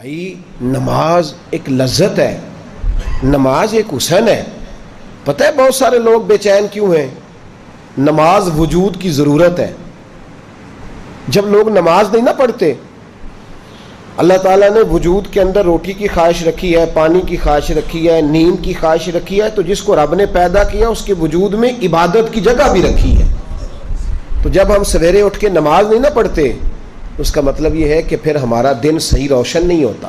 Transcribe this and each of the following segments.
بھائی نماز ایک لذت ہے، نماز ایک حسن ہے۔ پتہ ہے بہت سارے لوگ بے چین کیوں ہیں؟ نماز وجود کی ضرورت ہے۔ جب لوگ نماز نہیں نہ پڑھتے، اللہ تعالیٰ نے وجود کے اندر روٹی کی خواہش رکھی ہے، پانی کی خواہش رکھی ہے، نیند کی خواہش رکھی ہے، تو جس کو رب نے پیدا کیا اس کے وجود میں عبادت کی جگہ بھی رکھی ہے۔ تو جب ہم سویرے اٹھ کے نماز نہیں نہ پڑھتے، اس کا مطلب یہ ہے کہ پھر ہمارا دن صحیح روشن نہیں ہوتا۔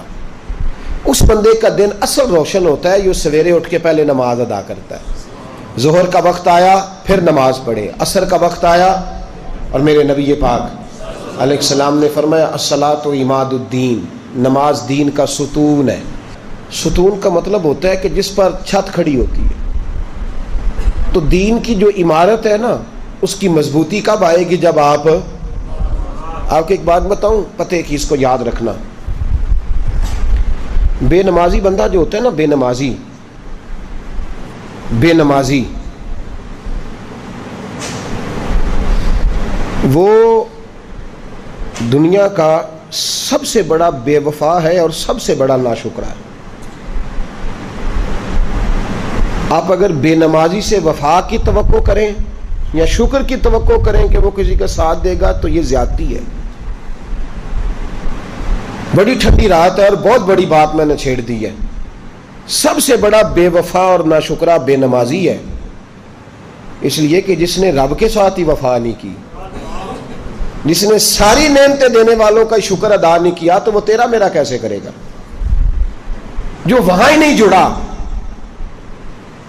اس بندے کا دن اصل روشن ہوتا ہے جو سویرے اٹھ کے پہلے نماز ادا کرتا ہے۔ ظہر کا وقت آیا پھر نماز پڑھے، عصر کا وقت آیا، اور میرے نبی پاک علیہ السلام نے فرمایا الصلاۃ عماد الدین، نماز دین کا ستون ہے۔ ستون کا مطلب ہوتا ہے کہ جس پر چھت کھڑی ہوتی ہے۔ تو دین کی جو عمارت ہے نا، اس کی مضبوطی کب آئے گی؟ جب آپ کو ایک بات بتاؤں، پتہ کی اس کو یاد رکھنا۔ بے نمازی بندہ جو ہوتا ہے نا، بے نمازی وہ دنیا کا سب سے بڑا بے وفا ہے اور سب سے بڑا ناشکرا ہے۔ آپ اگر بے نمازی سے وفا کی توقع کریں یا شکر کی توقع کریں کہ وہ کسی کا ساتھ دے گا، تو یہ زیادتی ہے۔ بڑی ٹھنڈی رات ہے اور بہت بڑی بات میں نے چھیڑ دی ہے۔ سب سے بڑا بے وفا اور ناشکرا بے نمازی ہے، اس لیے کہ جس نے رب کے ساتھ ہی وفا نہیں کی، جس نے ساری نعمتیں دینے والوں کا شکر ادا نہیں کیا، تو وہ تیرا میرا کیسے کرے گا؟ جو وہاں ہی نہیں جڑا۔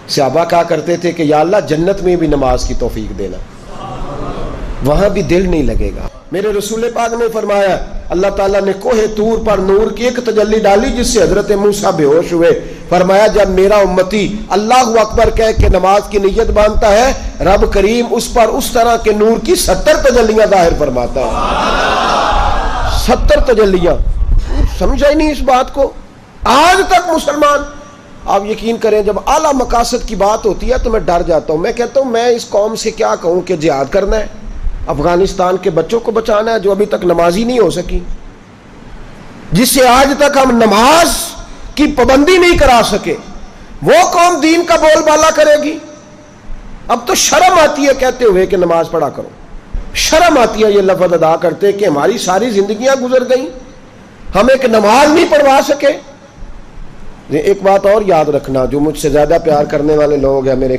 صحابہ کہا کرتے تھے کہ یا اللہ جنت میں بھی نماز کی توفیق دینا، وہاں بھی دل نہیں لگے گا۔ میرے رسول پاک نے فرمایا اللہ تعالیٰ نے کوہ طور پر نور کی ایک تجلی ڈالی جس سے حضرت موسیٰ بے ہوش ہوئے۔ فرمایا جب میرا امتی اللہ اکبر کہہ کے نماز کی نیت باندھتا ہے، رب کریم اس پر اس طرح کے نور کی 70 تجلیاں ظاہر فرماتا ہے۔ 70 تجلیاں، سمجھا ہی نہیں اس بات کو آج تک مسلمان۔ آپ یقین کریں جب اعلیٰ مقاصد کی بات ہوتی ہے تو میں ڈر جاتا ہوں۔ میں کہتا ہوں میں اس قوم سے کیا کہوں کہ جہاد کرنا ہے، افغانستان کے بچوں کو بچانا ہے جو ابھی تک نمازی نہیں ہو سکی، جس سے آج تک ہم نماز کی پابندی نہیں کرا سکے، وہ قوم دین کا بول بالا کرے گی؟ اب تو شرم آتی ہے کہتے ہوئے کہ نماز پڑھا کرو، شرم آتی ہے یہ لفظ ادا کرتے کہ ہماری ساری زندگیاں گزر گئیں، ہم ایک نماز نہیں پڑھوا سکے۔ ایک بات اور یاد رکھنا، جو مجھ سے زیادہ پیار کرنے والے لوگ ہیں میرے